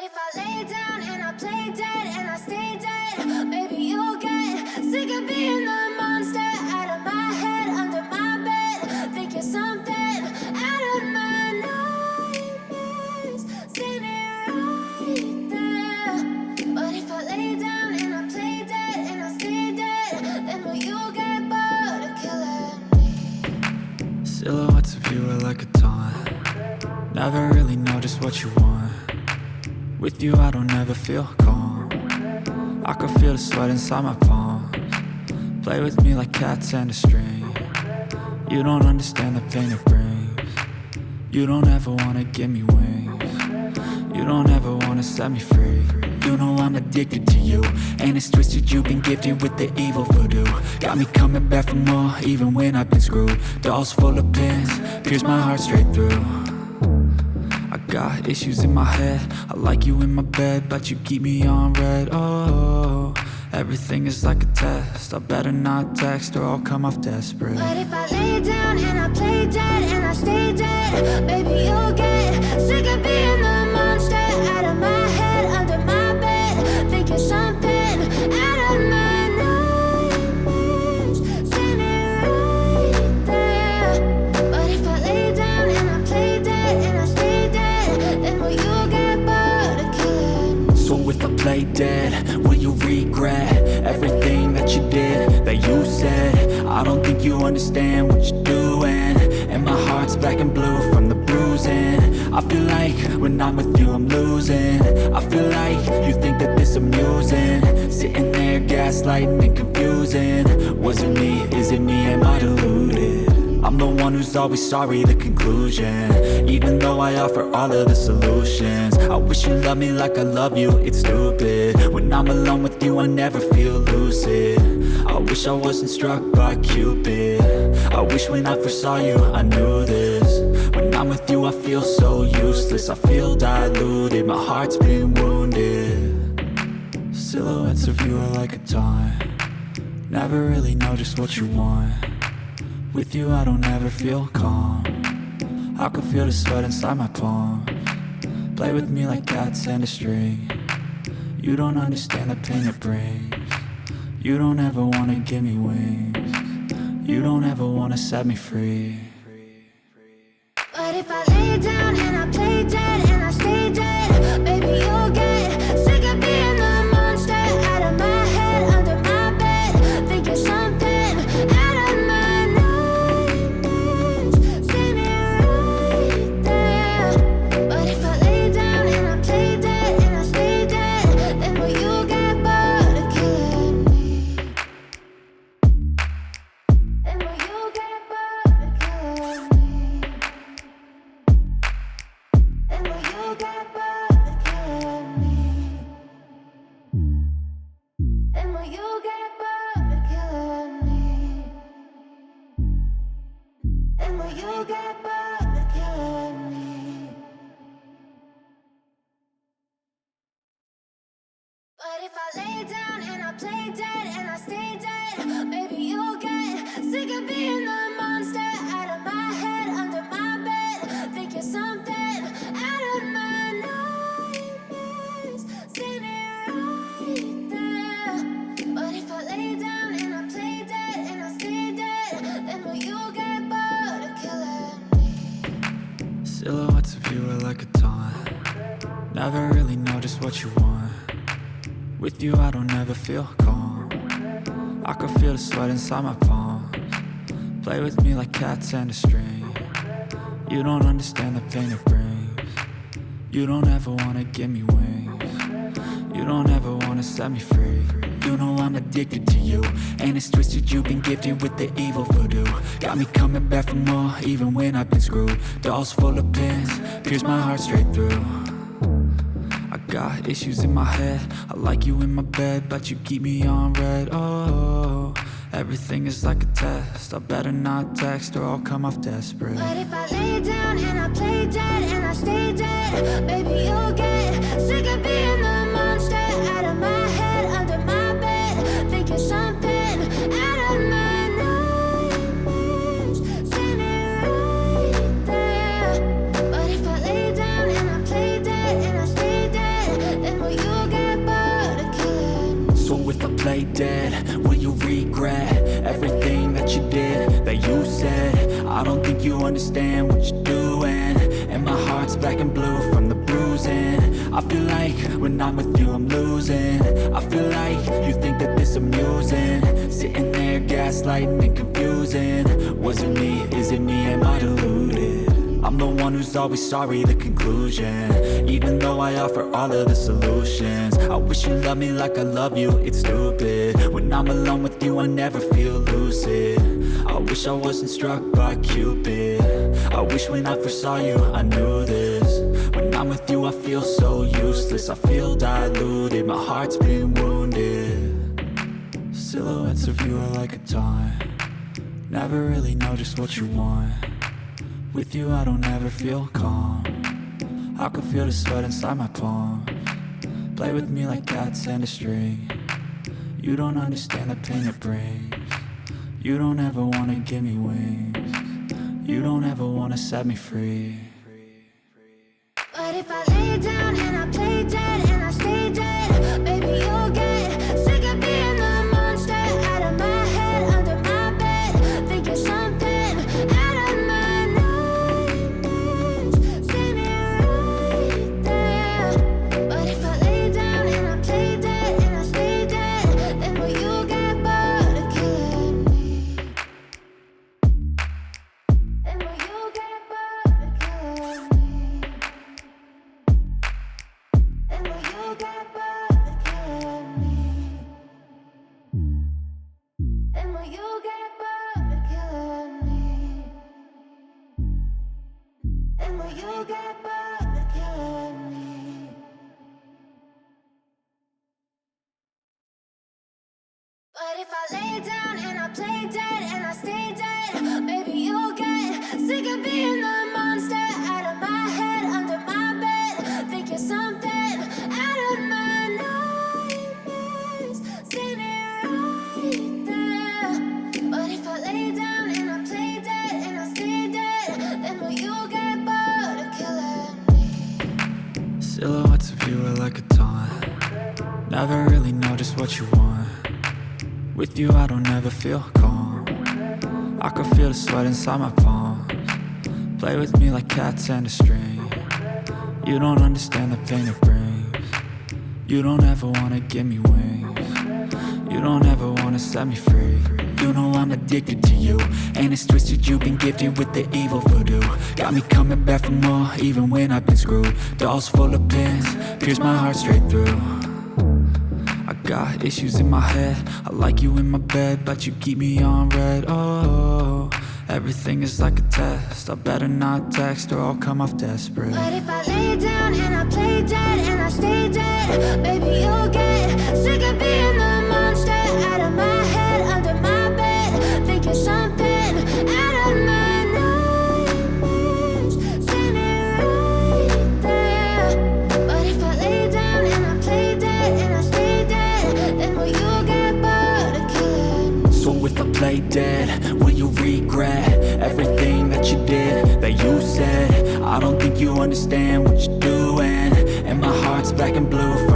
if I lay down and I play dead and I stay dead, maybe you'll get sick of being the monster out of my head, under my bed. Think you're something out of my nightmares, standing right there. But if I lay down and I play dead and I stay dead, then will you get bored of killing me? Silhouettes of you are like a taunt. Never really know just what you want. With you I don't ever feel calm. I can feel the sweat inside my palms. Play with me like cats and a string. You don't understand the pain it brings. You don't ever wanna give me wings. You don't ever wanna set me free. You know I'm addicted to you, and it's twisted, you've been gifted with the evil voodoo. Got me coming back for more, even when I've been screwed. Dolls full of pins, pierce my heart straight through. I got issues in my head, I like you in my bed, but you keep me on red. Oh, everything is like a test, I better not text or I'll come off desperate. But if I lay down and I play dead and I stay dead, baby you'll get sick of being the monster out of my head, under my bed. Think you're something out of my nightmares, standing right there. But if I lay down and I play dead and I stay dead, then will you get bored of killing me? So if I play dead, will you regret everything that you did, that you said? I don't think you understand what you're doing, and my heart's black and blue from the bruising. I feel like when I'm with you I'm losing. I feel like you think that this amusing, sitting there gaslighting and confusing. Was it me? Is it me? Am I deluded? I'm the one who's always sorry, the conclusion. Even though I offer all of the solutions, I wish you loved me like I love you, it's stupid. When I'm alone with you I never feel lucid. I wish I wasn't struck by Cupid. I wish when I first saw you I knew this. When I'm with you I feel so useless, I feel diluted, my heart's been wounded. Silhouettes of you are like a taunt. Never really know just what you want. With you I don't ever feel calm. I can feel the sweat inside my palms. Play with me like cats and a string. You don't understand the pain it brings. You don't ever wanna give me wings. You don't ever wanna set me free. But if I lay down and I play dead and I stay dead, baby you'll get sick of being the monster out of my head, under my bed. Think you're something out of my nightmares, standing right there. But if I lay down and I play dead and I stay dead, then will you get bored of killing me? Then will you get bored of killing me? Then will you get bored of killing me? Then will you get bored of killing me? Then will you get bored of killing me? But if I lay down and I play dead and I stay dead, maybe you'll get sick of being the monster out of my head, under my bed. Think you're something out of my nightmares, standing right there. But if I lay down and I play dead and I stay dead, then will you get bored of killing me? Silhouettes of you are like a taunt. Never really know just what you want. With you I don't ever feel calm. I can feel the sweat inside my palms. Play with me like cats and a string. You don't understand the pain it brings. You don't ever wanna give me wings. You don't ever wanna set me free. You know I'm addicted to you, and it's twisted, you've been gifted with the evil voodoo. Got me coming back for more, even when I've been screwed. Dolls full of pins, pierce my heart straight through. I got issues in my head, I like you in my bed, but you keep me on red. Oh, everything is like a test, I better not text or I'll come off desperate. But if I lay down and I play dead and I stay dead, baby you'll get sick of being the monster out of my head, under my bed. Think you're something out of my nightmares, standing right there. But if I lay down and I play dead and I stay dead, play dead, will you regret everything that you did, that you said? I don't think you understand what you're doing, and my heart's black and blue from the bruising. I feel like when I'm with you I'm losing. I feel like you think that this amusing, sitting there gaslighting and confusing. Was it me? Is it me? Am I deluded? I'm the one who's always sorry, the conclusion. Even though I offer all of the solutions, I wish you loved me like I love you, it's stupid. When I'm alone with you I never feel lucid. I wish I wasn't struck by Cupid. I wish when I first saw you I knew this. When I'm with you I feel so useless, I feel diluted, my heart's been wounded. Silhouettes of you are like a taunt, never really know just what you want. With you I don't ever feel calm, I can feel the sweat inside my palms. Play with me like cats and a string. You don't understand the pain it brings. You don't ever wanna give me wings. You don't ever wanna set me free. But if I lay down and I play dead and I stay dead, baby you'll get sick of being the monster out of my head, under my bed. Think you're something out of my nightmares. See me right there. But if I lay down and I play dead and I stay dead, then will you get bored of killing me? Then will you get bored of killing me? And will you get bored of killing me? And will you get bored of killing me? And will you get bored of killing me? But if I lay down and I play dead and I stay dead, baby you'll get sick of being the monster out of my head, under my bed. Think you're something out of my nightmares. See me right there. But if I lay down and I play dead and I stay dead, then will you get bored of killing me? Silhouettes of you are like a taunt, never really know just what you want. With you I don't ever feel calm, I can feel the sweat inside my palms. Play with me like cats and a string. You don't understand the pain it brings. You don't ever wanna give me wings. You don't ever wanna set me free. You know I'm addicted to you, and it's twisted, you've been gifted with the evil voodoo. Got me coming back for more, even when I've been screwed. Dolls full of pins, pierce my heart straight through. I got issues in my head, I like you in my bed, but you keep me on red. Oh, everything is like a test, I better not text or I'll come off desperate. But if I lay down and I play dead and I stay dead, baby you'll get sick of being the monster out of my head, under my bed. Think you're something out of my nightmares. See me right there. But if I lay down and I play dead and I stay dead, then will you get bored of killing me? So if I play dead, will you regret everything that you did, that you said? I don't think you understand what you're doing, and my heart's black and blue